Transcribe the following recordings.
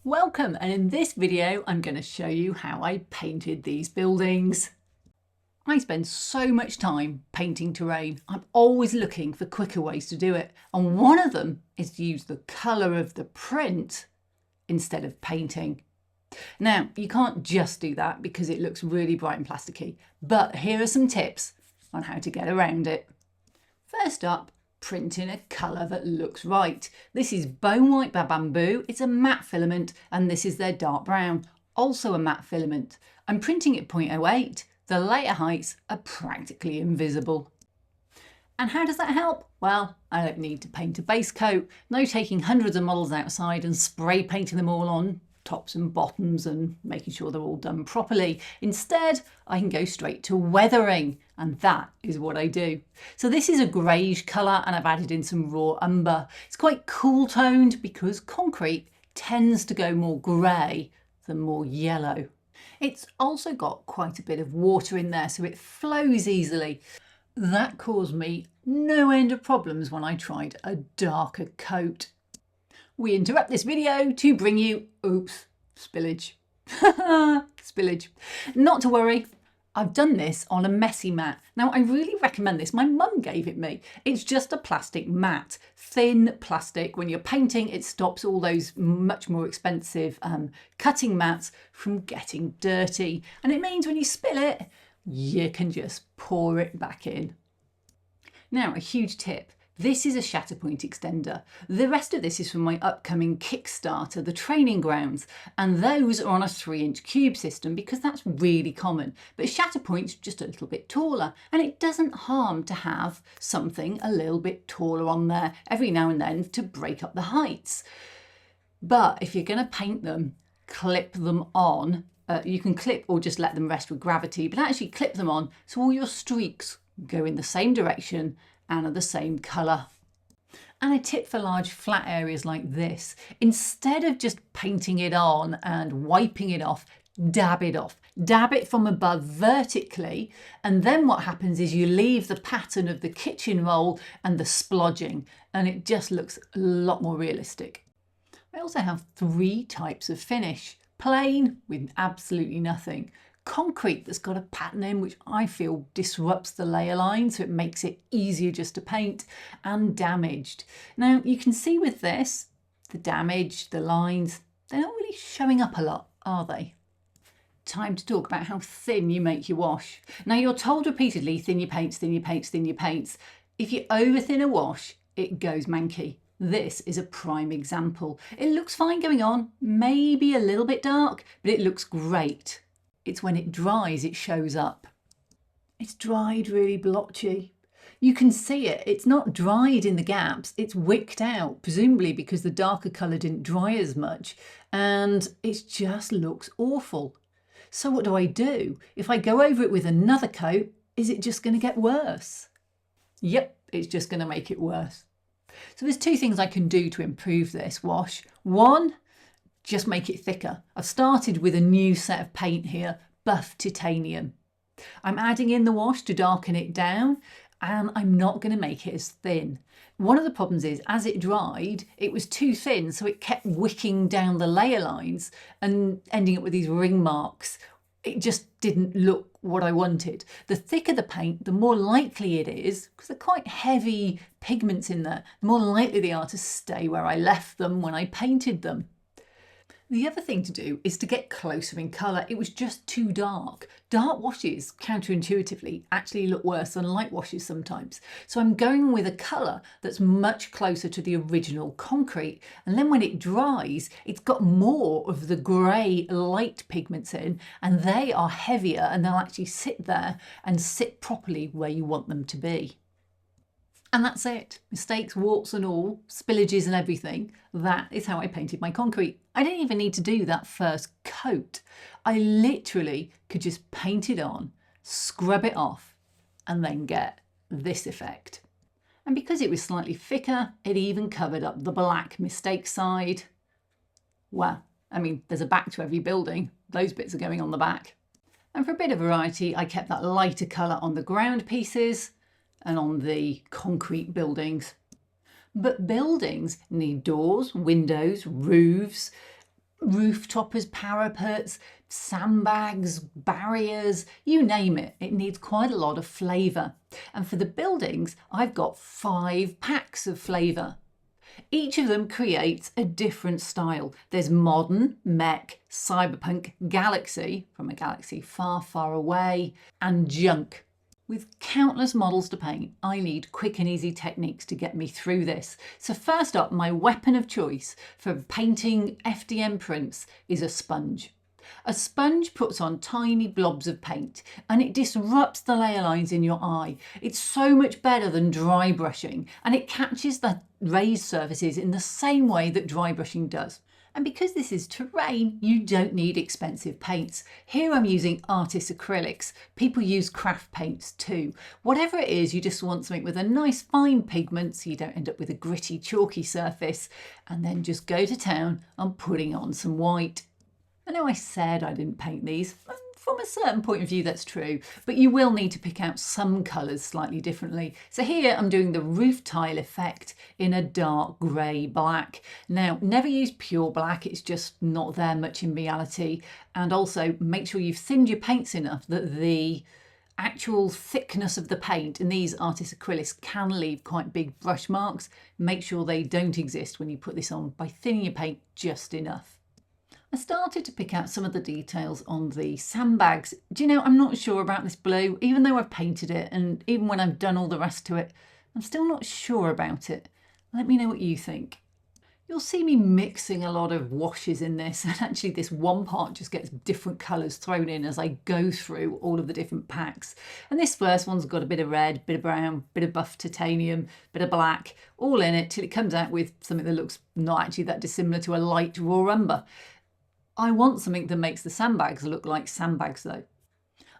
Welcome, and in this video I'm going to show you how I painted these buildings. I spend so much time painting terrain. I'm always looking for quicker ways to do it, and one of them is to use the colour of the print instead of painting. Now, you can't just do that because it looks really bright and plasticky, but here are some tips on how to get around it. First up, print in a colour that looks right. This is bone white by Bamboo. It's a matte filament, and this is their dark brown, also a matte filament. I'm printing at 0.08. The layer heights are practically invisible. And how does that help? Well, I don't need to paint a base coat. No taking hundreds of models outside and spray painting them all on tops and bottoms and making sure they're all done properly. Instead, I can go straight to weathering, and that is what I do. So this is a greyish colour, and I've added in some raw umber. It's quite cool toned because concrete tends to go more grey than more yellow. It's also got quite a bit of water in there, so it flows easily. That caused me no end of problems when I tried a darker coat. We interrupt this video to bring you, oops, spillage. Spillage. Not to worry, I've done this on a messy mat. Now, I really recommend this. My mum gave it me. It's just a plastic mat, thin plastic. When you're painting, it stops all those much more expensive cutting mats from getting dirty. And it means when you spill it, you can just pour it back in. Now, a huge tip. This is a Shatterpoint extender. The rest of this is from my upcoming Kickstarter, the training grounds, and those are on a 3-inch cube system because that's really common. But Shatterpoint's just a little bit taller, and it doesn't harm to have something a little bit taller on there every now and then to break up the heights. But if you're going to paint them, clip them on. You can clip or just let them rest with gravity, but actually clip them on so all your streaks go in the same direction and are the same colour. And a tip for large flat areas like this, instead of just painting it on and wiping it off, dab it off. Dab it from above vertically, and then what happens is you leave the pattern of the kitchen roll and the splodging, and it just looks a lot more realistic. I also have 3 types of finish. Plain with absolutely nothing. Concrete that's got a pattern in which I feel disrupts the layer line, so it makes it easier just to paint, and damaged. Now you can see with this, the damage, the lines, they're not really showing up a lot, are they? Time to talk about how thin you make your wash. Now you're told repeatedly, thin your paints, thin your paints, thin your paints. If you over thin a wash, it goes manky. This is a prime example. It looks fine going on, maybe a little bit dark, but it looks great. It's when it dries it shows up. It's dried really blotchy. You can see it. It's not dried in the gaps, it's wicked out, presumably because the darker colour didn't dry as much, and it just looks awful. So what do? If I go over it with another coat, is it just going to get worse? Yep, it's just going to make it worse. So there's 2 things I can do to improve this wash. One, just make it thicker. I've started with a new set of paint here, buff titanium. I'm adding in the wash to darken it down, and I'm not going to make it as thin. One of the problems is, as it dried, it was too thin, so it kept wicking down the layer lines and ending up with these ring marks. It just didn't look what I wanted. The thicker the paint, the more likely it is, because they're quite heavy pigments in there, the more likely they are to stay where I left them when I painted them. The other thing to do is to get closer in colour. It was just too dark. Dark washes, counterintuitively, actually look worse than light washes sometimes. So I'm going with a colour that's much closer to the original concrete. And then when it dries, it's got more of the grey light pigments in, and they are heavier, and they'll actually sit there and sit properly where you want them to be. And that's it. Mistakes, warts and all, spillages and everything. That is how I painted my concrete. I didn't even need to do that first coat. I literally could just paint it on, scrub it off, and then get this effect. And because it was slightly thicker, it even covered up the black mistake side. Well, I mean, there's a back to every building. Those bits are going on the back. And for a bit of variety, I kept that lighter colour on the ground pieces and on the concrete buildings. But buildings need doors, windows, roofs, roof toppers, parapets, sandbags, barriers, you name it. It needs quite a lot of flavour. And for the buildings, I've got 5 packs of flavour. Each of them creates a different style. There's modern, mech, cyberpunk, galaxy, from a galaxy far, far away, and junk. With countless models to paint, I need quick and easy techniques to get me through this. So first up, my weapon of choice for painting FDM prints is a sponge. A sponge puts on tiny blobs of paint and it disrupts the layer lines in your eye. It's so much better than dry brushing, and it catches the raised surfaces in the same way that dry brushing does. And because this is terrain, you don't need expensive paints. Here I'm using artist acrylics. People use craft paints too. Whatever it is, you just want something with a nice fine pigment so you don't end up with a gritty, chalky surface, and then just go to town on putting on some white. I know I said I didn't paint these. From a certain point of view, that's true, but you will need to pick out some colours slightly differently. So here I'm doing the roof tile effect in a dark grey black. Now, never use pure black, it's just not there much in reality. And also make sure you've thinned your paints enough that the actual thickness of the paint, and these artist acrylics can leave quite big brush marks. Make sure they don't exist when you put this on by thinning your paint just enough. I started to pick out some of the details on the sandbags. Do you know, I'm not sure about this blue, even though I've painted it, and even when I've done all the rest to it, I'm still not sure about it. Let me know what you think. You'll see me mixing a lot of washes in this, and actually this one part just gets different colours thrown in as I go through all of the different packs. And this first one's got a bit of red, bit of brown, bit of buff titanium, bit of black, all in it till it comes out with something that looks not actually that dissimilar to a light raw umber. I want something that makes the sandbags look like sandbags though.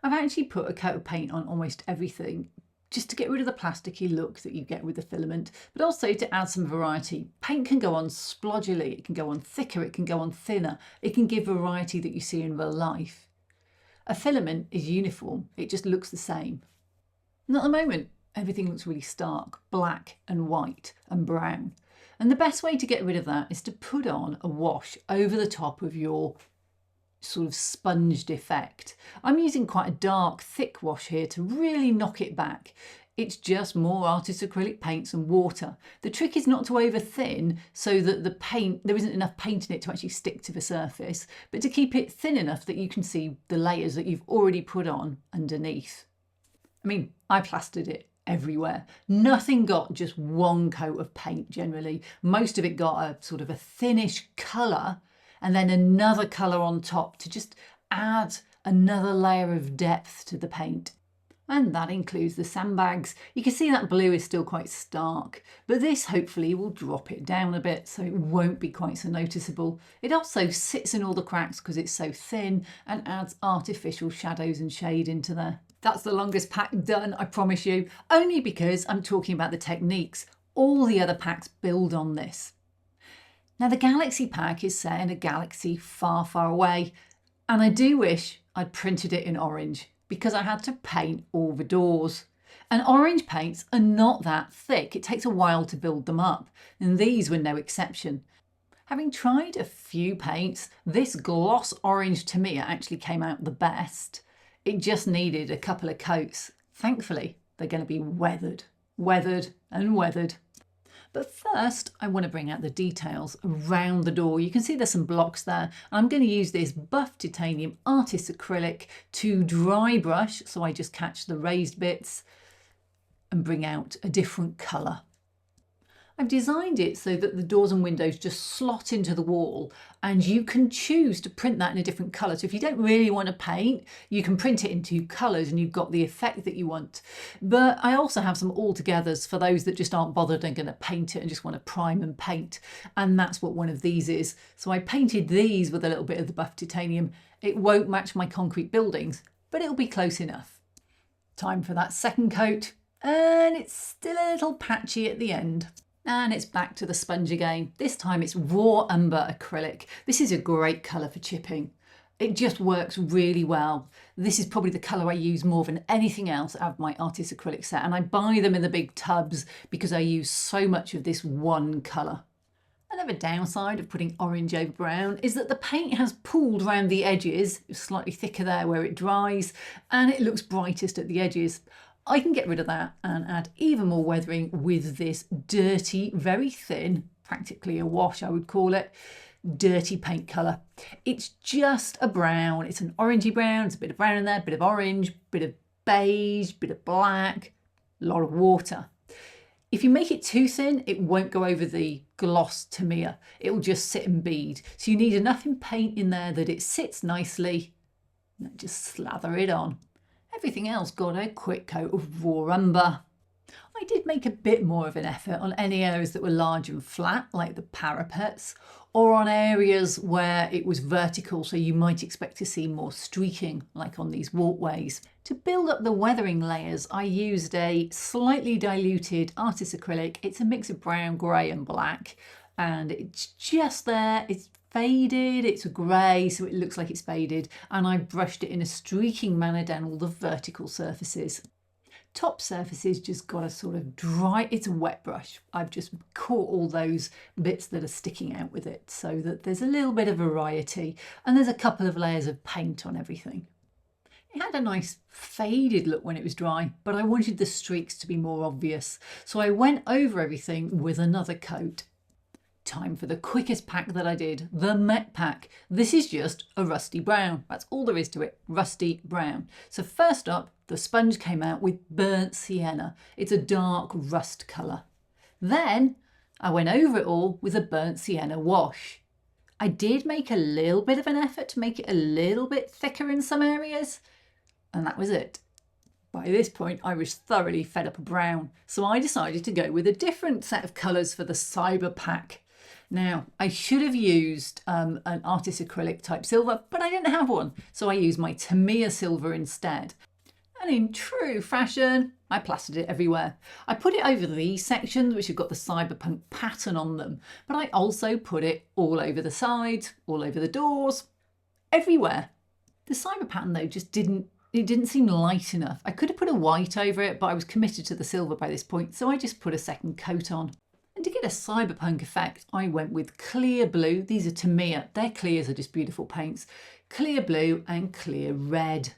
I've actually put a coat of paint on almost everything just to get rid of the plasticky look that you get with the filament, but also to add some variety. Paint can go on splodgily, it can go on thicker, it can go on thinner, it can give variety that you see in real life. A filament is uniform, it just looks the same. And at the moment, everything looks really stark, black and white and brown. And the best way to get rid of that is to put on a wash over the top of your sort of sponged effect. I'm using quite a dark, thick wash here to really knock it back. It's just more artist acrylic paints and water. The trick is not to over thin so that the paint, there isn't enough paint in it to actually stick to the surface, but to keep it thin enough that you can see the layers that you've already put on underneath. I mean, I plastered it everywhere. Nothing got just one coat of paint generally. Most of it got a sort of a thinnish colour and then another colour on top to just add another layer of depth to the paint. And that includes the sandbags. You can see that blue is still quite stark, but this hopefully will drop it down a bit so it won't be quite so noticeable. It also sits in all the cracks because it's so thin and adds artificial shadows and shade into there. That's the longest pack done, I promise you, only because I'm talking about the techniques. All the other packs build on this. Now the galaxy pack is set in a galaxy far, far away, and I do wish I'd printed it in orange because I had to paint all the doors. And orange paints are not that thick. It takes a while to build them up, and these were no exception. Having tried a few paints, this gloss orange to me actually came out the best. It just needed a couple of coats. Thankfully, they're going to be weathered and weathered. But first, I want to bring out the details around the door. You can see there's some blocks there. I'm going to use this buff titanium artist acrylic to dry brush, so I just catch the raised bits and bring out a different colour. I've designed it so that the doors and windows just slot into the wall, and you can choose to print that in a different colour. So if you don't really want to paint, you can print it in 2 colours and you've got the effect that you want. But I also have some all-togethers for those that just aren't bothered and going to paint it and just want to prime and paint. And that's what one of these is. So I painted these with a little bit of the buff titanium. It won't match my concrete buildings, but it'll be close enough. Time for that second coat, and it's still a little patchy at the end. And it's back to the sponge again. This time it's raw umber acrylic. This is a great colour for chipping. It just works really well. This is probably the colour I use more than anything else out of my artist acrylic set, and I buy them in the big tubs because I use so much of this one colour. Another downside of putting orange over brown is that the paint has pooled around the edges, it's slightly thicker there where it dries, and it looks brightest at the edges. I can get rid of that and add even more weathering with this dirty, very thin, practically a wash I would call it, dirty paint colour. It's just a brown, it's an orangey brown, there's a bit of brown in there, a bit of orange, bit of beige, bit of black, a lot of water. If you make it too thin, it won't go over the gloss Tamiya. It will just sit and bead. So you need enough in paint in there that it sits nicely. And just slather it on. Everything else got a quick coat of raw umber. I did make a bit more of an effort on any areas that were large and flat, like the parapets, or on areas where it was vertical, so you might expect to see more streaking, like on these walkways. To build up the weathering layers, I used a slightly diluted artist acrylic. It's a mix of brown, grey and black, and it's just there. It's faded, it's grey, so it looks like it's faded, and I brushed it in a streaking manner down all the vertical surfaces. Top surfaces just got to sort of dry. It's a wet brush. I've just caught all those bits that are sticking out with it so that there's a little bit of variety, and there's a couple of layers of paint on everything. It had a nice faded look when it was dry, but I wanted the streaks to be more obvious, so I went over everything with another coat. Time for the quickest pack that I did, the Mech Pack. This is just a rusty brown. That's all there is to it, rusty brown. So first up, the sponge came out with burnt sienna. It's a dark rust colour. Then I went over it all with a burnt sienna wash. I did make a little bit of an effort to make it a little bit thicker in some areas, and that was it. By this point, I was thoroughly fed up of brown, so I decided to go with a different set of colours for the cyber pack. Now, I should have used an artist acrylic type silver, but I didn't have one, so I used my Tamiya silver instead. And in true fashion, I plastered it everywhere. I put it over these sections, which have got the cyberpunk pattern on them, but I also put it all over the sides, all over the doors, everywhere. The cyber pattern, though, just didn't seem light enough. I could have put a white over it, but I was committed to the silver by this point, so I just put a second coat on. And to get a cyberpunk effect, I went with clear blue. These are Tamiya. Their clears are just beautiful paints. Clear blue and clear red.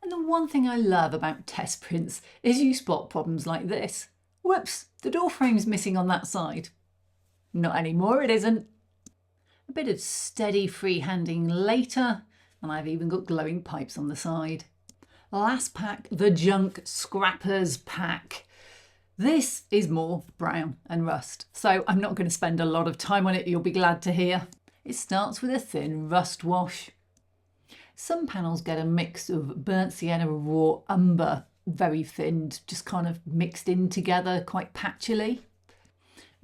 And the one thing I love about test prints is you spot problems like this. Whoops, the door frame's missing on that side. Not anymore, it isn't. A bit of steady freehanding later, and I've even got glowing pipes on the side. Last pack, the Junk Scrappers pack. This is more brown and rust, so I'm not going to spend a lot of time on it, you'll be glad to hear. It starts with a thin rust wash. Some panels get a mix of burnt sienna and raw umber, very thin, just kind of mixed in together quite patchily.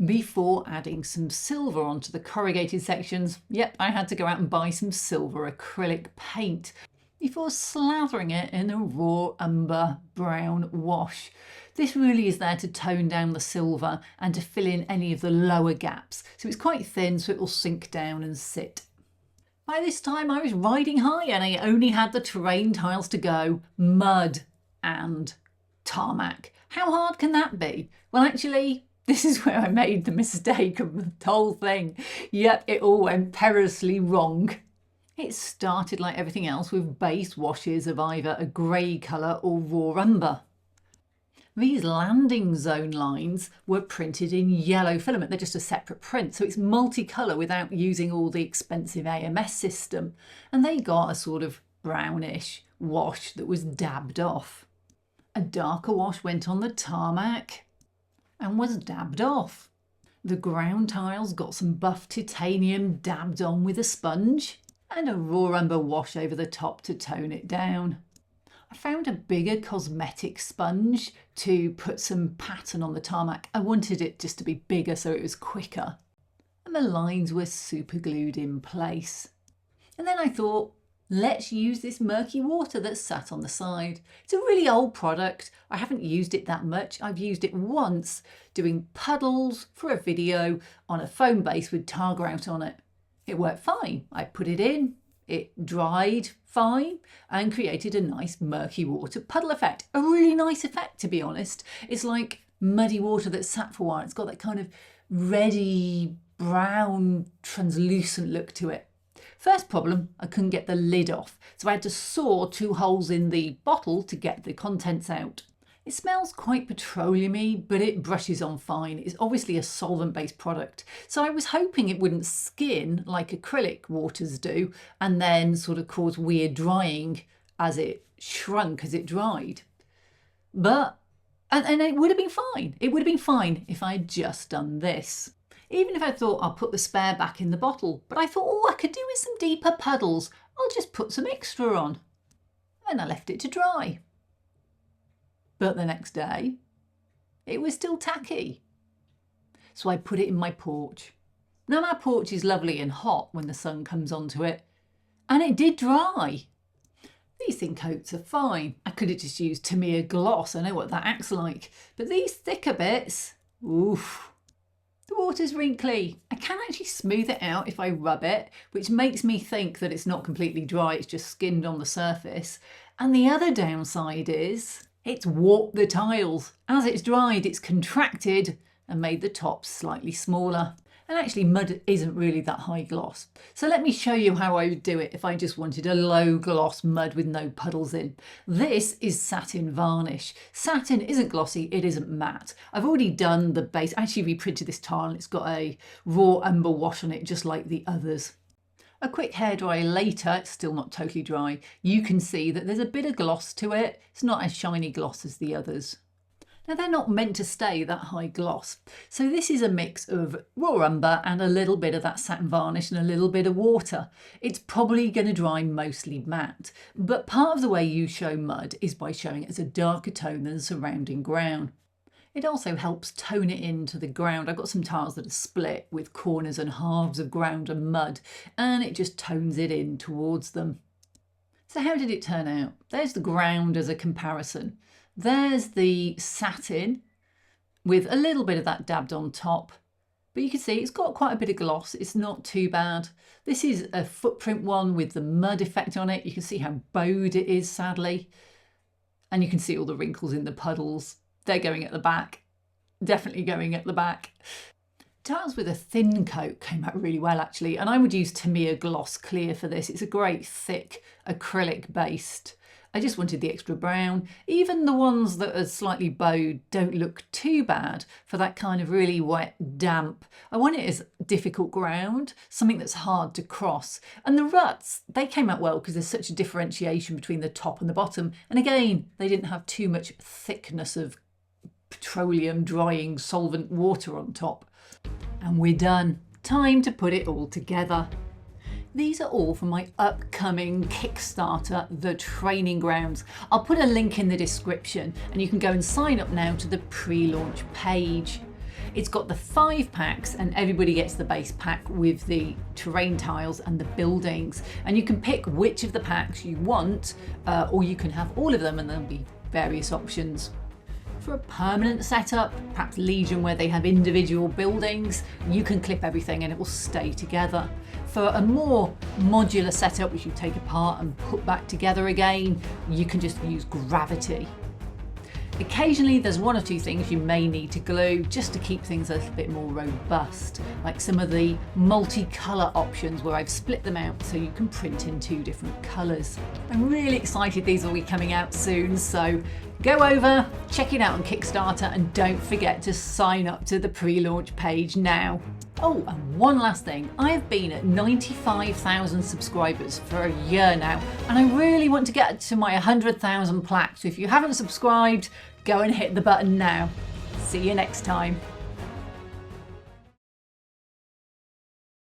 Before adding some silver onto the corrugated sections, yep, I had to go out and buy some silver acrylic paint before slathering it in a raw umber brown wash. This really is there to tone down the silver and to fill in any of the lower gaps. So it's quite thin, so it will sink down and sit. By this time I was riding high and I only had the terrain tiles to go, mud and tarmac. How hard can that be? Well, actually, this is where I made the mistake of the whole thing. Yep, it all went perilously wrong. It started like everything else with base washes of either a grey colour or raw umber. These landing zone lines were printed in yellow filament. They're just a separate print, so it's multicolour without using all the expensive AMS system. And they got a sort of brownish wash that was dabbed off. A darker wash went on the tarmac and was dabbed off. The ground tiles got some buff titanium dabbed on with a sponge and a raw umber wash over the top to tone it down. I found a bigger cosmetic sponge to put some pattern on the tarmac. I wanted it just to be bigger so it was quicker. And the lines were super glued in place. And then I thought, let's use this murky water that's sat on the side. It's a really old product. I haven't used it that much. I've used it once doing puddles for a video on a foam base with tar grout on it. It worked fine. I put it in, it dried fine and created a nice murky water puddle effect. A really nice effect, to be honest. It's like muddy water that's sat for a while. It's got that kind of reddy brown, translucent look to it. First problem, I couldn't get the lid off, so I had to saw 2 holes in the bottle to get the contents out. It smells quite petroleum-y, but it brushes on fine. It's obviously a solvent-based product, so I was hoping it wouldn't skin like acrylic waters do and then sort of cause weird drying as it shrunk as it dried. But, and it would have been fine. It would have been fine if I had just done this. Even if I thought I'll put the spare back in the bottle, but I thought, oh, I could do with some deeper puddles. I'll just put some extra on. And I left it to dry. But the next day, it was still tacky. So I put it in my porch. Now my porch is lovely and hot when the sun comes onto it. And it did dry. These thin coats are fine. I could have just used Tamiya gloss. I know what that acts like. But these thicker bits, oof. The water's wrinkly. I can actually smooth it out if I rub it, which makes me think that it's not completely dry, it's just skinned on the surface. And the other downside is it's warped the tiles. As it's dried, it's contracted and made the tops slightly smaller. And actually mud isn't really that high gloss. So let me show you how I would do it if I just wanted a low gloss mud with no puddles in. This is satin varnish. Satin isn't glossy, it isn't matte. I've already done the base, I actually reprinted this tile and it's got a raw umber wash on it just like the others. A quick hairdryer later, it's still not totally dry, you can see that there's a bit of gloss to it. It's not as shiny gloss as the others. Now they're not meant to stay that high gloss. So this is a mix of raw umber and a little bit of that satin varnish and a little bit of water. It's probably going to dry mostly matte, but part of the way you show mud is by showing it as a darker tone than the surrounding ground. It also helps tone it into the ground. I've got some tiles that are split with corners and halves of ground and mud, and it just tones it in towards them. So how did it turn out? There's the ground as a comparison. There's the satin with a little bit of that dabbed on top. But you can see it's got quite a bit of gloss. It's not too bad. This is a footprint one with the mud effect on it. You can see how bowed it is, sadly. And you can see all the wrinkles in the puddles. They're going at the back. Definitely going at the back. Tiles with a thin coat came out really well, actually. And I would use Tamiya Gloss Clear for this. It's a great thick acrylic based. I just wanted the extra brown. Even the ones that are slightly bowed don't look too bad for that kind of really wet, damp. I want it as difficult ground, something that's hard to cross. And the ruts, they came out well because there's such a differentiation between the top and the bottom. And again, they didn't have too much thickness of petroleum drying solvent water on top. And we're done. Time to put it all together. These are all from my upcoming Kickstarter, The Training Grounds. I'll put a link in the description and you can go and sign up now to the pre-launch page. It's got the 5 packs and everybody gets the base pack with the terrain tiles and the buildings. And you can pick which of the packs you want, or you can have all of them and there'll be various options. For a permanent setup, perhaps Legion where they have individual buildings, you can clip everything and it will stay together. For a more modular setup, which you take apart and put back together again, you can just use gravity. Occasionally there's 1 or 2 things you may need to glue just to keep things a little bit more robust, like some of the multicolour options where I've split them out so you can print in 2 different colours. I'm really excited these will be coming out soon, so go over, check it out on Kickstarter and don't forget to sign up to the pre-launch page now. Oh, and one last thing, I have been at 95,000 subscribers for a year now, and I really want to get to my 100,000 plaque. So if you haven't subscribed, go and hit the button now. See you next time.